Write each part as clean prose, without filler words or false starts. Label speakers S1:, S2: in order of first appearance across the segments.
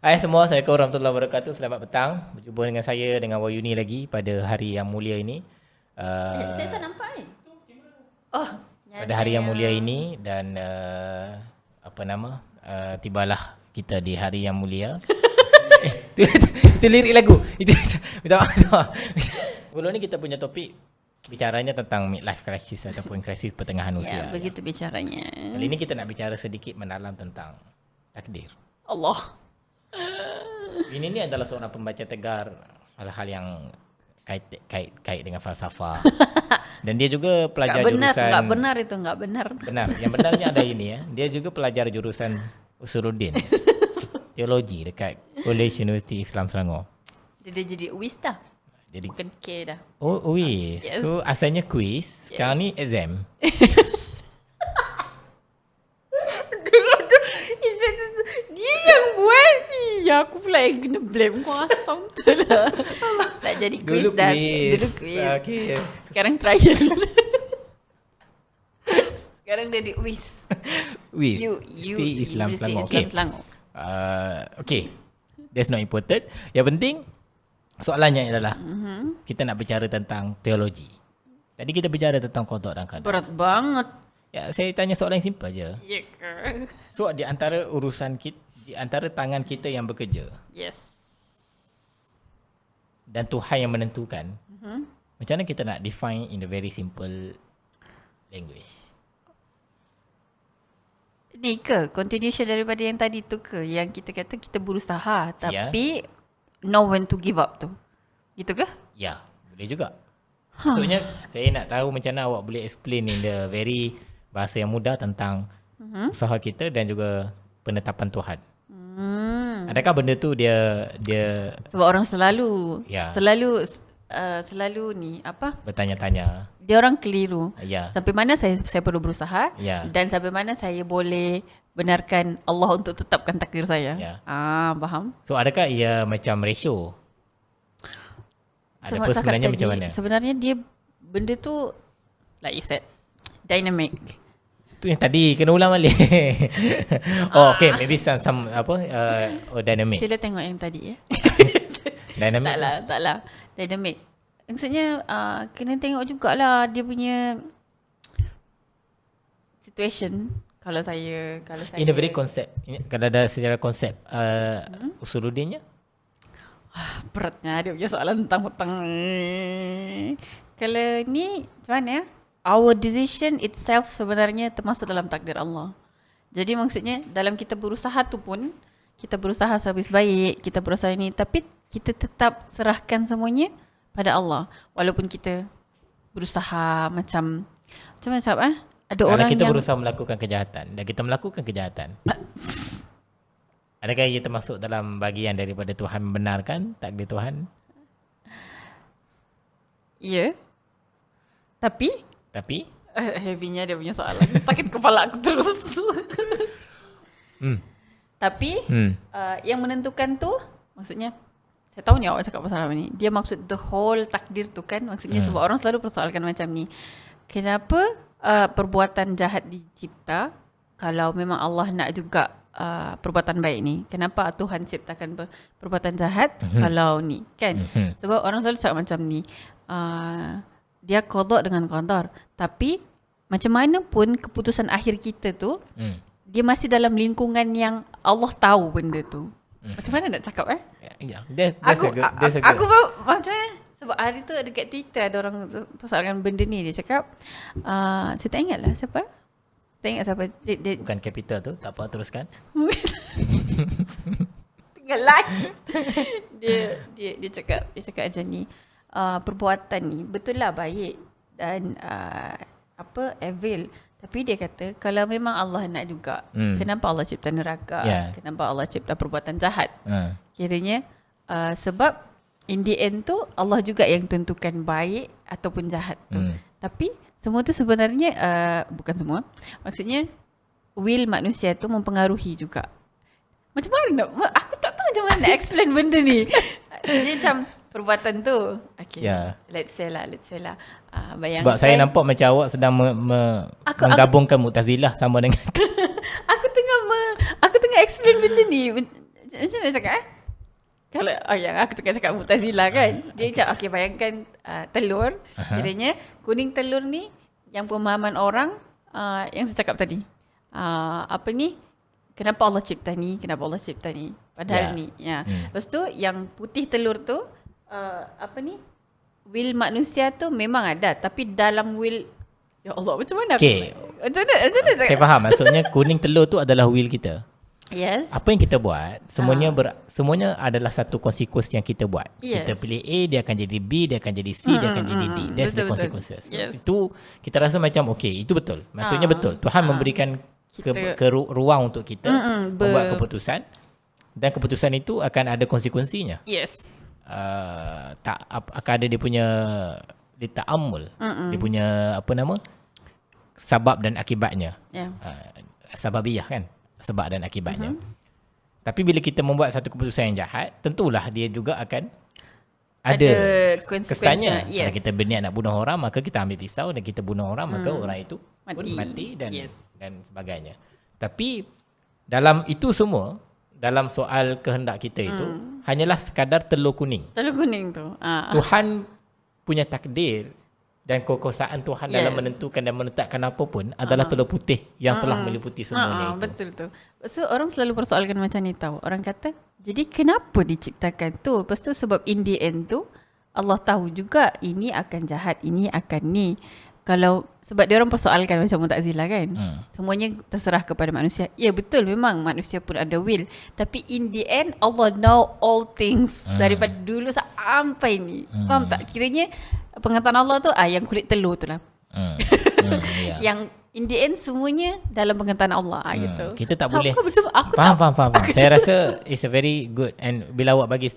S1: Hai semua, Assalamualaikum warahmatullahi wabarakatuh. Selamat petang. Berjumpa dengan saya dengan Wayuni lagi pada hari yang mulia ini.
S2: Saya tak
S1: Uh,
S2: nampak kan? Oh,
S1: pada hari yang mulia
S2: nyadar.
S1: ini dan tibalah kita di hari yang mulia. Itu lirik lagu. Itu minta maaf. Minta maaf. Sebelum ni kita punya topik bicaranya tentang midlife crisis ataupun krisis pertengahan
S2: Ya,
S1: usia.
S2: begitu bicaranya.
S1: Kali ini kita nak bicara sedikit mendalam tentang takdir.
S2: Allah.
S1: Ini adalah seorang pembaca tegar hal-hal yang kait dengan falsafah. Dan dia juga pelajar jurusan
S2: Enggak benar itu, enggak benar.
S1: benar. Yang benarnya ada ini ya. Dia juga pelajar jurusan Usuluddin. Teologi dekat College University Islam Selangor.
S2: Dia jadi UIS dah.
S1: Jadi
S2: Bukan K dah.
S1: oh wis.
S2: Yes.
S1: So asalnya quiz, sekarang ni exam.
S2: Dia yang buat. Ya, aku pula yang kena blame kuasa tu lah. Tak jadi quiz
S1: Dulu
S2: dah.
S1: quiz.
S2: Dulu quiz.
S1: Okey.
S2: Sekarang trial. Sekarang dia di UIS.
S1: Wis.
S2: You
S1: University Islam
S2: University
S1: Selangor.
S2: Islam
S1: Okey.
S2: Selangor.
S1: Okay. That's not important. Yang penting soalannya adalah kita nak bicara tentang teologi. Tadi kita bicara tentang qada dan qadar.
S2: Berat banget.
S1: Ya, saya tanya soalan yang simple je.
S2: Ya ke?
S1: So di antara urusan kita, di antara tangan kita yang bekerja
S2: Yes.
S1: dan Tuhan yang menentukan, macam mana kita nak define in a very simple language?
S2: Ni ke continuation daripada yang tadi tu ke, yang kita kata kita berusaha tapi know when to give up tu, gitu ke?
S1: Ya, boleh juga. Maksudnya saya nak tahu macam mana awak boleh explain in the very bahasa yang mudah tentang usaha kita dan juga penetapan Tuhan. Adakah benda tu dia
S2: Sebab orang selalu
S1: Ya.
S2: selalu ni apa,
S1: bertanya-tanya?
S2: dia orang keliru
S1: Ya.
S2: sampai mana saya perlu berusaha
S1: Ya.
S2: dan sampai mana saya boleh benarkan Allah untuk tetapkan takdir saya.
S1: Ya.
S2: Faham?
S1: So adakah ia macam ratio? Ada
S2: Sebab
S1: apa
S2: cakap
S1: sebenarnya
S2: tadi,
S1: macam mana?
S2: Sebenarnya dia benda tu like you said dynamic.
S1: Tu yang tadi kena ulang balik. Oh okay, maybe some dynamic.
S2: Sila tengok yang tadi ya.
S1: Dynamic.
S2: Taklah. Dynamic. Maksudnya kena tengok jugalah dia punya situation. Kalau saya
S1: In a very concept. Kalau ada secara konsep Usuluddinnya?
S2: beratnya dia punya soalan tentang hutang. Kalau ni macam mana ya? Our decision itself sebenarnya termasuk dalam takdir Allah. Jadi maksudnya dalam kita berusaha tu pun, kita berusaha habis baik, kita berusaha ini, tapi kita tetap serahkan semuanya pada Allah. Walaupun kita berusaha macam ada
S1: Kalau
S2: orang
S1: kita
S2: yang
S1: berusaha melakukan kejahatan dan kita melakukan kejahatan, adakah ia termasuk dalam bahagian daripada Tuhan membenarkan takdir Tuhan?
S2: ya. Tapi
S1: Tapi
S2: heavy-nya dia punya soalan. Sakit kepala aku terus. Tapi yang menentukan tu maksudnya, saya tahu ni awak cakap pasal apa ni. Dia maksud the whole takdir tu kan. Maksudnya sebab orang selalu persoalkan macam ni. Kenapa perbuatan jahat dicipta kalau memang Allah nak juga perbuatan baik ni? Kenapa Tuhan ciptakan perbuatan jahat kalau ni kan? Sebab orang selalu cakap macam ni. Dia qada dengan qadar. Tapi macam mana pun keputusan akhir kita tu dia masih dalam lingkungan yang Allah tahu benda tu. Macam mana nak cakap
S1: yeah, that's a good.
S2: Aku macam mana? Sebab hari tu dekat Twitter ada orang persoalkan benda ni. Dia cakap saya tak ingat lah siapa. Saya ingat siapa.
S1: Bukan capital tu, tak apa, teruskan.
S2: Tinggal like. Dia cakap macam ni. Perbuatan ni betul lah baik dan evil, tapi dia kata kalau memang Allah nak juga, kenapa Allah cipta neraka? Kenapa Allah cipta perbuatan jahat? Kiranya sebab in the end tu Allah juga yang tentukan baik ataupun jahat tu. Tapi semua tu sebenarnya bukan semua, maksudnya will manusia tu mempengaruhi juga. Macam mana aku tak tahu macam mana nak explain benda ni. Dia macam perbuatan tu, okay, let's say lah bayangkan.
S1: Sebab saya nampak macam awak sedang menggabungkan Mu'tazilah sama dengan
S2: aku tengah explain benda ni. macam mana cakap Kalau yang aku tengah cakap Mu'tazilah kan. Dia cakap okay, bayangkan telur. Kiranya kuning telur ni yang pemahaman orang yang saya cakap tadi. Apa ni? Kenapa Allah cipta ni? Kenapa Allah cipta ni? Padahal ni. Ya. Lepas tu yang putih telur tu apa ni? Will manusia tu memang ada, tapi dalam will, ya Allah, macam mana
S1: Okay.
S2: Macam mana
S1: Saya faham. Maksudnya kuning telur tu adalah will kita.
S2: Yes.
S1: Apa yang kita buat, semuanya adalah satu konsekuensi yang kita buat.
S2: Yes.
S1: Kita pilih A, dia akan jadi B, dia akan jadi C, dia akan jadi D. That's the consequences.
S2: Yes.
S1: Itu kita rasa macam okay, itu betul. Maksudnya betul. Tuhan memberikan ruang untuk kita membuat keputusan, dan keputusan itu akan ada konsekuensinya.
S2: Yes.
S1: Akan ada dia punya ta'ammul, dia punya apa nama, sebab dan akibatnya. Sababiyah kan, sebab dan akibatnya. Tapi bila kita membuat satu keputusan yang jahat, tentulah dia juga akan ada kesannya. Kalau kita berniat nak bunuh orang, maka kita ambil pisau dan kita bunuh orang, maka orang itu pun mati dan sebagainya. Tapi dalam itu semua, dalam soal kehendak kita itu hanyalah sekadar telur kuning.
S2: Telur kuning tu.
S1: Tuhan punya takdir dan kekuasaan Tuhan dalam menentukan dan menetapkan apa pun adalah telur putih yang telah meliputi semuanya itu.
S2: Betul tu. So orang selalu persoalkan macam ni tahu. Orang kata, jadi kenapa diciptakan tu? Lepas tu sebab in the end tu Allah tahu juga ini akan jahat, ini akan ni. Kalau sebab dia orang persoalkan macam Mu'tazilah kan. Semuanya terserah kepada manusia. Ya betul, memang manusia pun ada will. Tapi in the end Allah know all things daripada dulu sampai ni. Faham tak? Kiranya pengetahuan Allah tu yang kulit telur tu lah. Yang in the end semuanya dalam pengetahuan Allah gitu.
S1: Kita tak boleh.
S2: Aku
S1: faham. Saya rasa it's a very good, and bila awak bagi,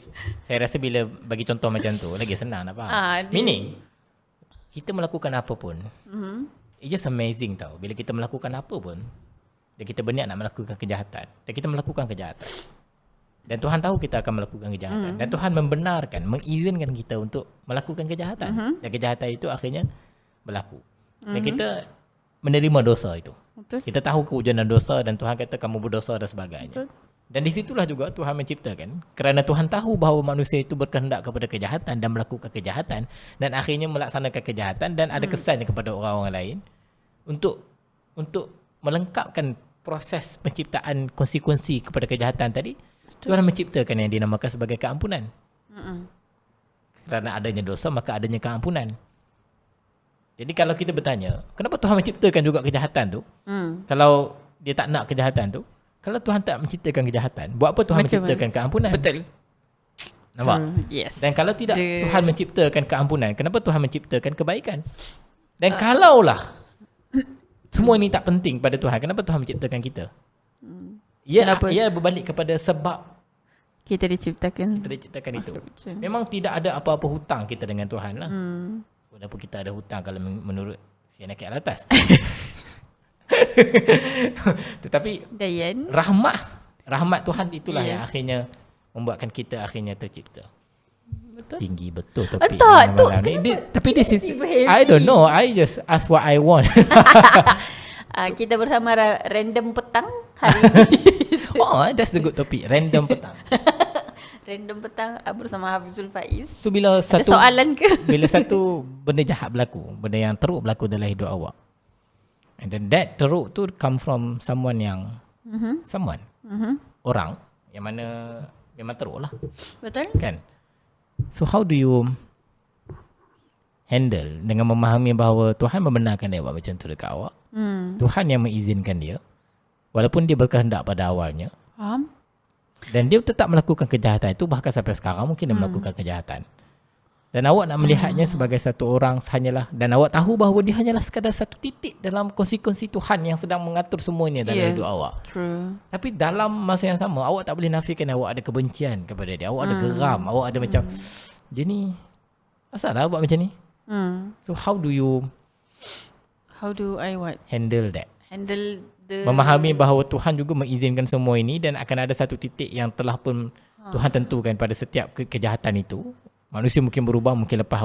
S1: saya rasa bila bagi contoh macam tu lagi senang nak faham. Meaning kita melakukan apa pun, it's just amazing tau. Bila kita melakukan apa pun, dan kita berniat nak melakukan kejahatan, dan kita melakukan kejahatan, dan Tuhan tahu kita akan melakukan kejahatan, dan Tuhan membenarkan, mengizinkan kita untuk melakukan kejahatan, dan kejahatan itu akhirnya berlaku, dan kita menerima dosa itu.
S2: Betul.
S1: Kita tahu kewujudan dosa, dan Tuhan kata kamu berdosa dan sebagainya.
S2: Betul.
S1: Dan di situlah juga Tuhan menciptakan, kerana Tuhan tahu bahawa manusia itu berkehendak kepada kejahatan dan melakukan kejahatan, dan akhirnya melaksanakan kejahatan dan ada kesannya kepada orang-orang lain, untuk melengkapkan proses penciptaan konsekuensi kepada kejahatan tadi. Tuhan menciptakan yang dinamakan sebagai keampunan. Kerana adanya dosa, maka adanya keampunan. Jadi kalau kita bertanya, kenapa Tuhan menciptakan juga kejahatan tu? Kalau dia tak nak kejahatan tu, kalau Tuhan tak menciptakan kejahatan, buat apa Tuhan menciptakan keampunan?
S2: Betul.
S1: Nampak?
S2: Yes.
S1: Dan kalau tidak Tuhan menciptakan keampunan, kenapa Tuhan menciptakan kebaikan? Dan kalaulah semua ini tak penting pada Tuhan, kenapa Tuhan menciptakan kita? Ia berbalik kepada sebab
S2: kita diciptakan
S1: itu. Memang tidak ada apa-apa hutang kita dengan Tuhan lah. Walaupun kita ada hutang kalau menurut si anak atas. Tetapi
S2: Dayan,
S1: rahmat Tuhan itulah yang akhirnya membuatkan kita akhirnya tercipta.
S2: Betul.
S1: Tinggi betul tapi tapi this is I don't know, I just ask what I want.
S2: Kita bersama random petang hari ini.
S1: That's the good topic, random petang.
S2: Random petang bersama Hafizul Faiz.
S1: So bila
S2: ada soalan ke?
S1: Bila satu benda jahat berlaku, benda yang teruk berlaku dalam hidup awak, and then that teruk tu come from someone yang orang yang mana memang teruk lah.
S2: Betul.
S1: Kan? So how do you handle dengan memahami bahawa Tuhan membenarkan dia buat macam tu dekat awak? Tuhan yang mengizinkan dia, walaupun dia berkehendak pada awalnya.
S2: Faham?
S1: Dan dia tetap melakukan kejahatan itu, bahkan sampai sekarang mungkin dia melakukan kejahatan. Dan awak nak melihatnya sebagai satu orang hanyalah, dan awak tahu bahawa dia hanyalah sekadar satu titik dalam konsekuensi Tuhan yang sedang mengatur semuanya dalam hidup awak.
S2: True.
S1: Tapi dalam masa yang sama, awak tak boleh nafikan awak ada kebencian kepada dia. Awak ada geram, awak ada macam, dia ni asal lah buat macam ni. So how do I handle that?
S2: Handle
S1: memahami bahawa Tuhan juga mengizinkan semua ini, dan akan ada satu titik yang telah pun Tuhan tentukan pada setiap kejahatan itu. Manusia mungkin berubah, mungkin lepas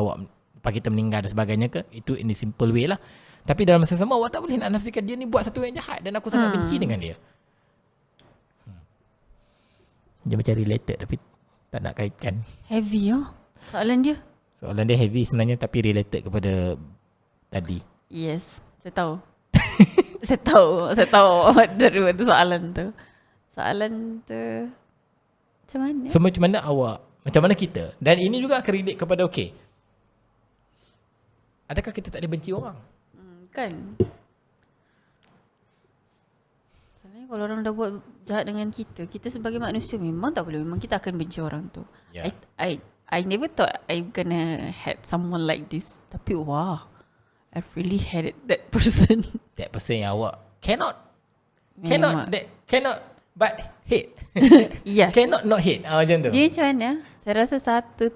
S1: kita meninggal dan sebagainya ke, itu in the simple way lah. Tapi dalam masa sama awak tak boleh nak nafikan dia ni buat satu yang jahat dan aku sangat benci dengan dia. Dia macam related tapi tak nak kaitkan.
S2: Heavy soalan dia.
S1: Soalan dia heavy sebenarnya tapi related kepada tadi.
S2: Yes, saya tahu. saya tahu dari mana soalan tu. Soalan tu macam mana?
S1: So macam mana awak, macam mana kita, dan ini juga akan relate kepada adakah kita tak boleh benci orang?
S2: Kan? Sebenarnya kalau orang dah buat jahat dengan kita sebagai manusia memang tak boleh. Memang kita akan benci orang tu.
S1: Yeah.
S2: I never thought I gonna had someone like this. Tapi wow, I really hated that person.
S1: That person yang awak cannot but hate.
S2: Yes.
S1: Cannot not hate. Macam tu.
S2: Dia macam mana? Saya rasa satu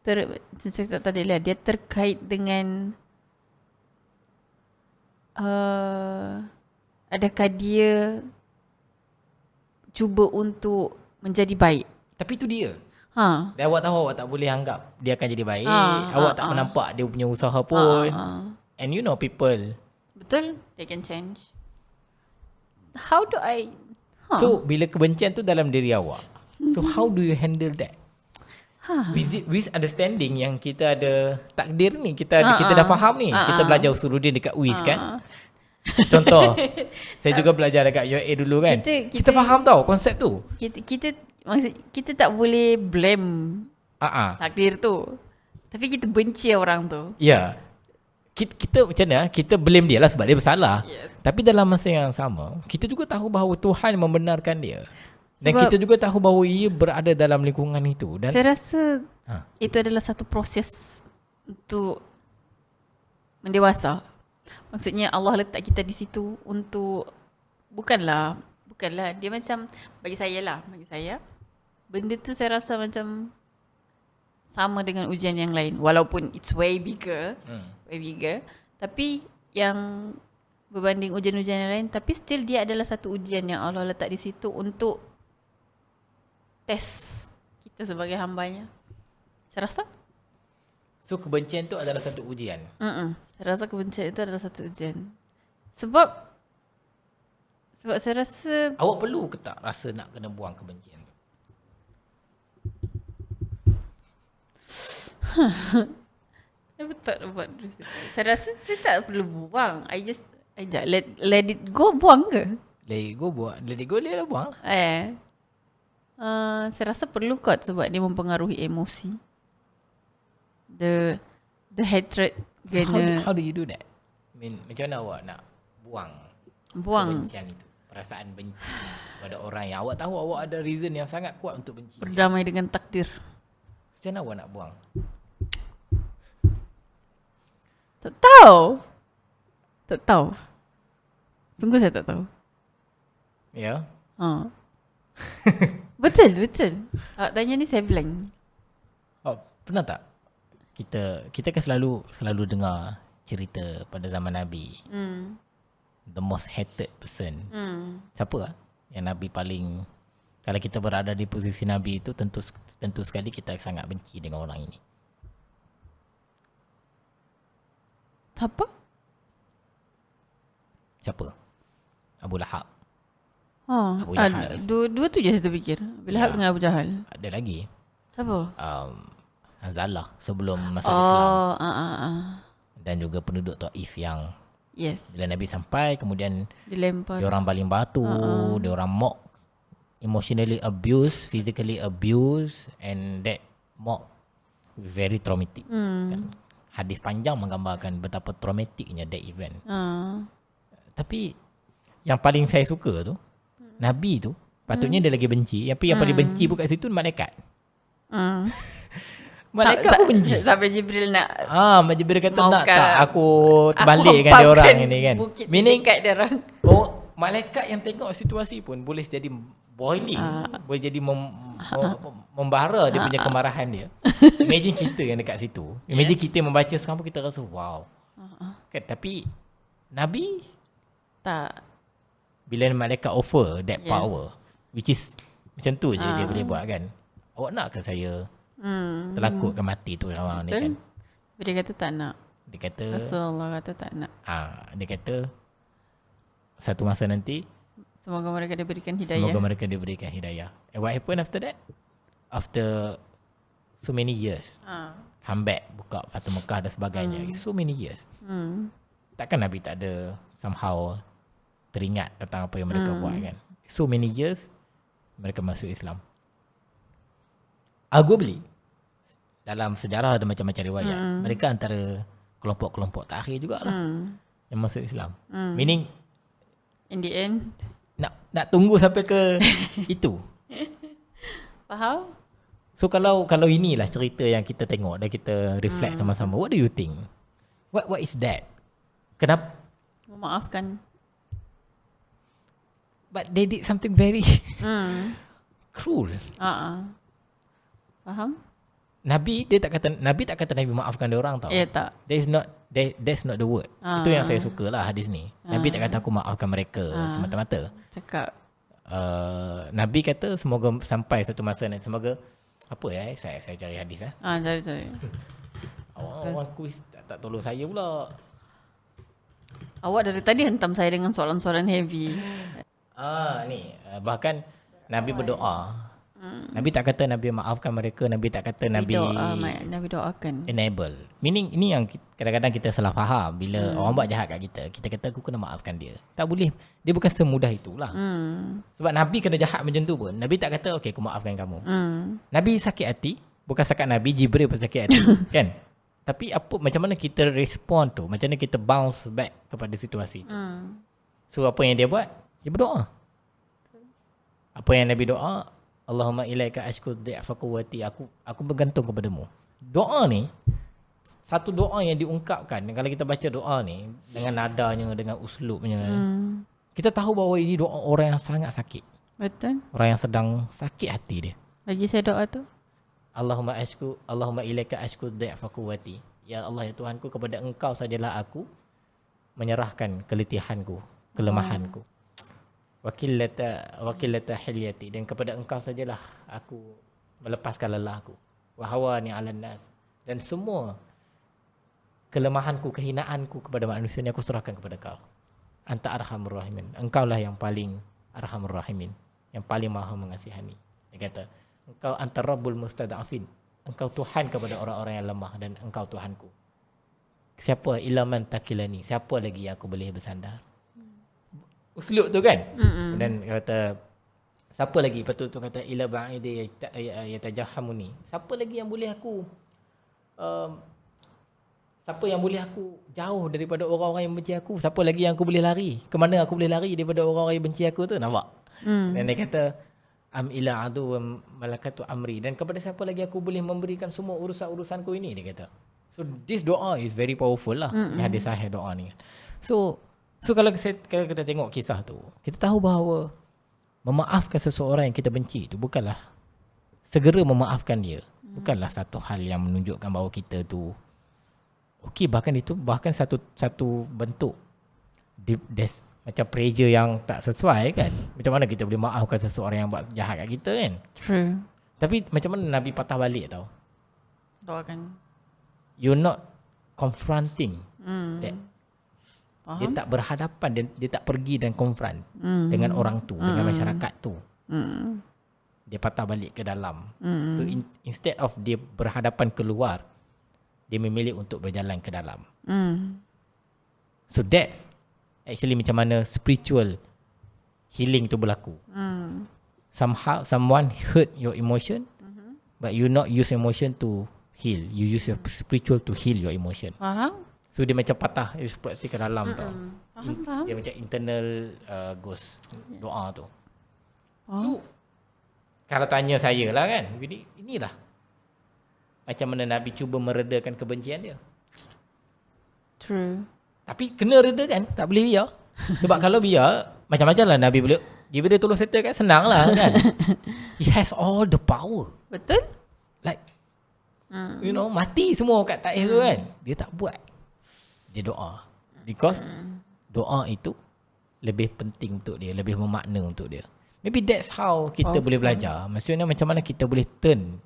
S2: saya tak tadi lah, dia terkait dengan adakah dia cuba untuk menjadi baik.
S1: Tapi itu dia.
S2: Ha.
S1: Dan awak tahu awak tak boleh anggap dia akan jadi baik. Awak tak menampak dia punya usaha pun. And you know people.
S2: Betul, they can change. How do I
S1: So bila kebencian tu dalam diri awak, so how do you handle that? With understanding yang kita ada takdir ni, kita dah faham ni. Kita belajar usuludin dekat WIS kan. Contoh, saya juga belajar dekat UA dulu kan. Kita faham tau konsep tu.
S2: Kita tak boleh blame takdir tu. Tapi kita benci orang tu.
S1: Ya. Kita macam mana? Kita blame dia lah sebab dia bersalah.
S2: Yes.
S1: Tapi dalam masa yang sama, kita juga tahu bahawa Tuhan membenarkan dia. Dan
S2: Sebab
S1: kita juga tahu bahawa ia berada dalam lingkungan itu. Dan
S2: saya rasa itu adalah satu proses untuk mendewasa. Maksudnya Allah letak kita di situ untuk bukanlah dia macam bagi saya benda tu saya rasa macam sama dengan ujian yang lain walaupun it's way bigger tapi yang berbanding ujian-ujian yang lain, tapi still dia adalah satu ujian yang Allah letak di situ untuk test kita sebagai hambanya. Saya rasa
S1: so kebencian tu adalah satu ujian.
S2: Saya rasa kebencian itu adalah satu ujian. Sebab saya rasa
S1: Awak perlu ke tak rasa nak kena buang kebencian tu?
S2: Betul buat dulu. Saya rasa saya tak perlu buang. I just let it go, buang ke?
S1: Let it go dia lah buang lah.
S2: Saya rasa perlu kot sebab dia mempengaruhi emosi. The hatred.
S1: So how do you do that? I mean, macam mana awak nak buang kebencian itu? Perasaan benci pada orang yang awak tahu awak ada reason yang sangat kuat untuk benci.
S2: Berdamai dengan takdir.
S1: Macam mana awak nak buang?
S2: Tak tahu. Sungguh saya tak tahu.
S1: Ya?
S2: Betul. Tanya ni saya blank.
S1: Pernah tak? Kita kan selalu dengar cerita pada zaman Nabi. The most hated person. Siapa lah? Yang Nabi paling, kalau kita berada di posisi Nabi itu, tentu sekali kita sangat benci dengan orang ini. Siapa? Abu Lahab. Abu Jahal.
S2: Dua tu je saya terfikir. Abu Lahab dengan Abu Jahal.
S1: Ada lagi.
S2: Siapa?
S1: Hanzalah sebelum masuk Islam. Dan juga penduduk Taif yang bila Nabi sampai kemudian
S2: dilempar.
S1: Dia orang baling batu, dia orang mock, emotionally abuse, physically abuse, and that mock very traumatic. Kan? Hadis panjang menggambarkan betapa traumatiknya that event. Tapi yang paling saya suka tu, Nabi tu patutnya dia lagi benci, tapi yang paling benci bukan situ malaikat. Malaikat pun benci.
S2: Sampai Jibril nak
S1: Jibril kata nak tak aku terbalikkan dia orang ini kan. Meaning
S2: kat dia orang.
S1: Malaikat yang tengok situasi pun boleh jadi boiling, boleh jadi membara dia punya kemarahan dia. Imagine kita yang dekat situ. Imagine kita membaca sekarang pun kita rasa wow. Kan, tapi Nabi
S2: tak.
S1: Bila malaikat offer that power, which is macam tu je dia boleh buat kan. Awak nak ke saya terlakutkan mati tu orang ni kan.
S2: Dia kata tak nak.
S1: Dia kata
S2: Rasulullah kata tak nak.
S1: Dia kata satu masa nanti
S2: Semoga mereka diberikan hidayah.
S1: Semoga mereka diberikan hidayah. And what happened after that? After so many years, come back, buka Fatu Mekah dan sebagainya. So many years. Takkan Nabi tak ada somehow teringat tentang apa yang mereka buat kan. So many years, mereka masuk Islam. Arguably, dalam sejarah ada macam-macam riwayat. Mereka antara kelompok-kelompok terakhir jugalah yang masuk Islam. Meaning,
S2: In the end,
S1: nak tunggu sampai ke itu.
S2: faham?
S1: So kalau inilah cerita yang kita tengok dan kita reflect sama-sama, what do you think? What is that? Kenapa?
S2: Memaafkan.
S1: But they did something very cruel.
S2: Faham?
S1: Nabi tak kata Nabi maafkan dia orang tau.
S2: Ya tak.
S1: That's not the word. Itu yang saya suka lah hadis ni. Nabi tak kata aku maafkan mereka semata-mata.
S2: Cakap.
S1: Nabi kata semoga sampai satu masa nanti, semoga apa ya, saya cari hadis lah.
S2: Cari.
S1: Awak kuis tak tolong saya pula.
S2: Awak dari tadi hentam saya dengan soalan-soalan heavy.
S1: Ni bahkan Nabi berdoa. Nabi tak kata Nabi maafkan mereka, Nabi tak kata Nabi
S2: doakan.
S1: enable. Meaning ini yang kadang-kadang kita salah faham bila orang buat jahat kat kita. Kita kata aku kena maafkan dia. Tak boleh. Dia bukan semudah itulah. Sebab Nabi kena jahat macam tu pun. Nabi tak kata okey aku maafkan kamu. Nabi sakit hati, bukan sekat Nabi, Jibril pun sakit hati, kan? Tapi macam mana kita respond tu? Macam mana kita bounce back kepada situasi tu? So apa yang dia buat? Dia berdoa. Apa yang Nabi doa? Allahumma ilaika ashku dhi'fa quwwati. Aku bergantung kepadamu. Doa ni satu doa yang diungkapkan. Kalau kita baca doa ni dengan nadanya, dengan uslubnya, kita tahu bahawa ini doa orang yang sangat sakit.
S2: Betul.
S1: Orang yang sedang sakit hati dia.
S2: Bagi saya doa tu.
S1: Allahumma ilaika ashku dhi'fa quwwati. Ya Allah, ya Tuhanku, kepada Engkau sajalah aku menyerahkan keletihanku, kelemahanku. Wakilata hilyati, dan kepada Engkau sajalah aku melepaskan lelahku. Wa hawani 'alan nas, dan semua kelemahanku, kehinaanku kepada manusia ni aku serahkan kepada Kau. Anta arhamur rahimin. Engkau lah yang paling arhamur rahimin, yang paling maha mengasihani. Dia kata, Engkau anta rabbul mustada'afin. Engkau Tuhan kepada orang-orang yang lemah, dan Engkau Tuhanku. Siapa ilaman takilani? Siapa lagi yang aku boleh bersandar? Uslub tu kan. Dan kata siapa lagi, betul tu kata ila ba'idi yatajahamuni. Siapa lagi yang boleh aku siapa yang boleh aku jauh daripada orang-orang yang benci aku? Siapa lagi yang aku boleh lari? Ke mana aku boleh lari daripada orang-orang yang benci aku tu? Nampak? Dan dia kata am ila adu wa malakatu amri, dan kepada siapa lagi aku boleh memberikan semua urusan-urusanku ini, dia kata. So this doa is very powerful lah. Hadis sahih doa ni. So kalau kita tengok kisah tu, kita tahu bahawa memaafkan seseorang yang kita benci itu bukanlah segera memaafkan dia. Bukanlah satu hal yang menunjukkan bahawa kita tu okey, bahkan satu bentuk macam pressure yang tak sesuai kan. Macam mana kita boleh maafkan seseorang yang buat jahat kat kita kan? True. Tapi macam mana Nabi patah balik tau?
S2: Doakan.
S1: You're not confronting that.
S2: Faham?
S1: Dia tak berhadapan, dia tak pergi dan confront dengan orang tu, dengan masyarakat tu. Dia patah balik ke dalam. So instead of dia berhadapan keluar, dia memilih untuk berjalan ke dalam. So that's actually macam mana spiritual healing tu berlaku. Somehow someone hurt your emotion, but you not use emotion to heal. You use your spiritual to heal your emotion.
S2: Faham?
S1: So dia macam patah seperti ke dalam tau.
S2: Faham.
S1: Dia macam internal ghost doa tu. So kalau tanya saya lah kan, inilah macam mana Nabi cuba meredakan kebencian dia.
S2: True.
S1: Tapi kena reda kan, tak boleh biar. Sebab kalau biar, macam-macam lah Nabi boleh. Dia tolong settle kan, senang lah kan. He has all the power.
S2: Betul.
S1: Like mati semua kat Taif tu kan. Dia tak buat. Dia doa. Because doa itu lebih penting untuk dia, lebih bermakna untuk dia. Maybe that's how kita boleh belajar. Maksudnya macam mana kita boleh turn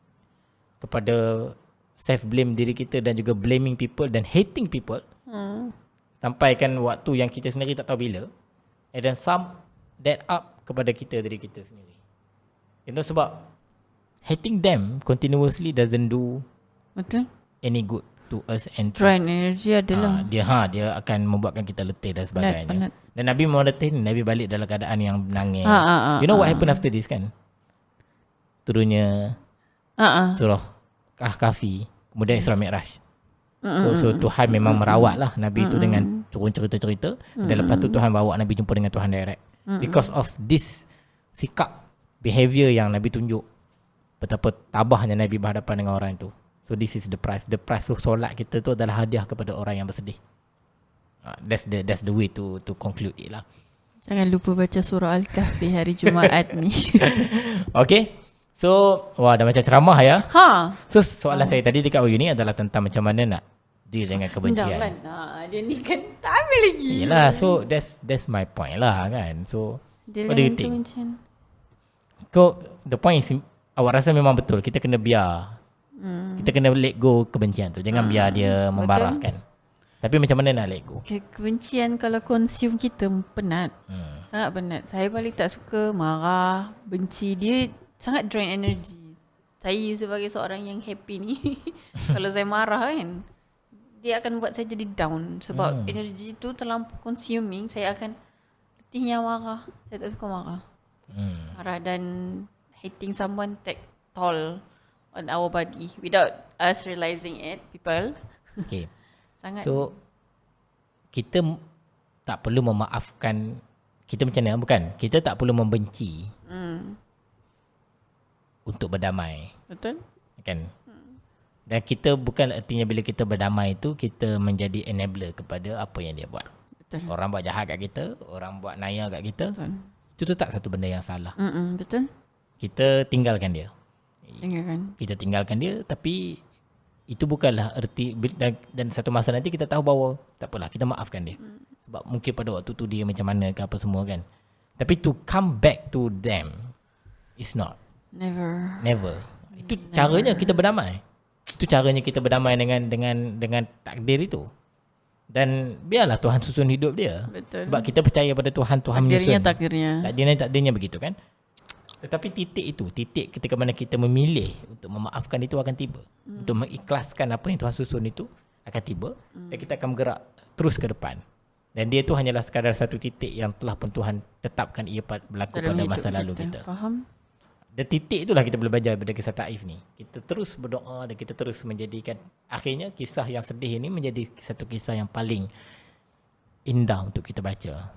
S1: kepada self-blame diri kita dan juga blaming people dan hating people. Sampai kan waktu yang kita sendiri tak tahu bila. And then that up kepada kita diri kita sendiri. Sebab hating them continuously doesn't do
S2: Betul.
S1: any good to us and
S2: Drain energy adalah.
S1: dia akan membuatkan kita letih dan sebagainya.
S2: Penat.
S1: Dan Nabi memang letih ni, Nabi balik dalam keadaan yang menangis. What happened after this kan? Turunnya surah Kahfi, kemudian Isra Mi'raj. So Tuhan memang merawat lah Nabi tu dengan turun cerita-cerita. Dan lepas tu Tuhan bawa Nabi jumpa dengan Tuhan direct. Because of this sikap, behavior yang Nabi tunjuk, betapa tabahnya Nabi berhadapan dengan orang itu. So this is the price. The price of solat kita tu adalah hadiah kepada orang yang bersedih. That's the way to conclude it lah.
S2: Jangan lupa baca surah Al-Kahfi hari Jumaat ni.
S1: Okay. So, dah macam ceramah ya. So, soalan saya tadi dekat OU ni adalah tentang macam mana nak deal dengan kebencian.
S2: Jangan. Dia ni kan tak ambil lagi.
S1: Yelah, so that's my point lah kan. So,
S2: Dia
S1: what do you think? The point is, awak rasa memang betul. Kita kena biar. Kita kena let go kebencian tu. Jangan biar dia membara kan. Tapi macam mana nak let go?
S2: Kebencian kalau consume kita penat. Sangat penat. Saya paling tak suka marah, benci. Dia sangat drain energy. Saya sebagai seorang yang happy ni, kalau saya marah kan, dia akan buat saya jadi down. Sebab energy tu terlampau consuming. Saya akan letihnya marah. Saya tak suka marah. Marah dan hating someone take toll on our body without us realizing it, people.
S1: Okay.
S2: Sangat.
S1: So, kita tak perlu memaafkan. Kita macam mana? Bukan. Kita tak perlu membenci untuk berdamai.
S2: Betul?
S1: Kan? Dan kita bukan artinya bila kita berdamai itu, kita menjadi enabler kepada apa yang dia buat.
S2: Betul.
S1: Orang buat jahat kat kita, orang buat naya kat kita.
S2: Betul.
S1: Itu tu tak satu benda yang salah.
S2: Betul?
S1: Kita tinggalkan dia.
S2: Tinggalkan.
S1: Kita tinggalkan dia, tapi itu bukanlah erti, dan satu masa nanti kita tahu bahawa tak apalah, kita maafkan dia. Sebab mungkin pada waktu tu dia macam mana ke apa semua kan. Tapi to come back to them is not. Never. Itu caranya kita berdamai. Itu caranya kita berdamai dengan takdir itu. Dan biarlah Tuhan susun hidup dia.
S2: Betul.
S1: Sebab kita percaya pada Tuhan menyusun. Takdirnya begitu kan. Tetapi titik ketika mana kita memilih untuk memaafkan itu akan tiba. Untuk mengikhlaskan apa yang Tuhan susun itu akan tiba. Dan kita akan bergerak terus ke depan. Dan dia tu hanyalah sekadar satu titik yang telah pun Tuhan tetapkan ia berlaku pada masa lalu kita.
S2: Faham?
S1: Dan titik itulah kita boleh belajar daripada kisah Taif ni. Kita terus berdoa dan kita terus menjadikan, akhirnya kisah yang sedih ini menjadi satu kisah yang paling indah untuk kita baca.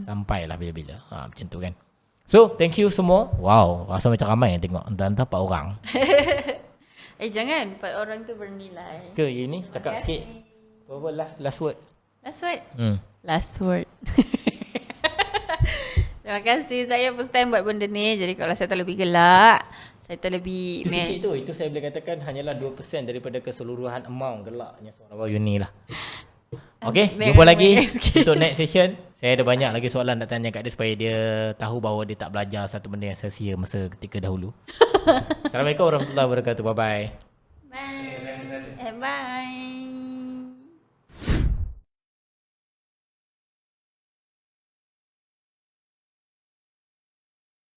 S1: Sampailah bila-bila. Macam tu kan. So, thank you semua. Wow, rasa macam ramai yang tengok. Entah-entah 4 orang.
S2: Jangan. 4 orang tu bernilai.
S1: Ke ini cakap sikit. Apa last word?
S2: Last word. Terima kasih. Saya first time buat benda ni. Jadi kalau saya terlebih gelak, saya terlebih...
S1: Itu sikit tu. Itu saya boleh katakan hanyalah 2% daripada keseluruhan amount gelaknya seorang baru uni lah. Okay, jumpa lagi untuk next session. Saya ada banyak lagi soalan nak tanya kat dia supaya dia tahu bahawa dia tak belajar satu benda yang sia-sia masa ketika dahulu. Assalamualaikum warahmatullahi wabarakatuh. Bye-bye.
S2: Bye. Bye.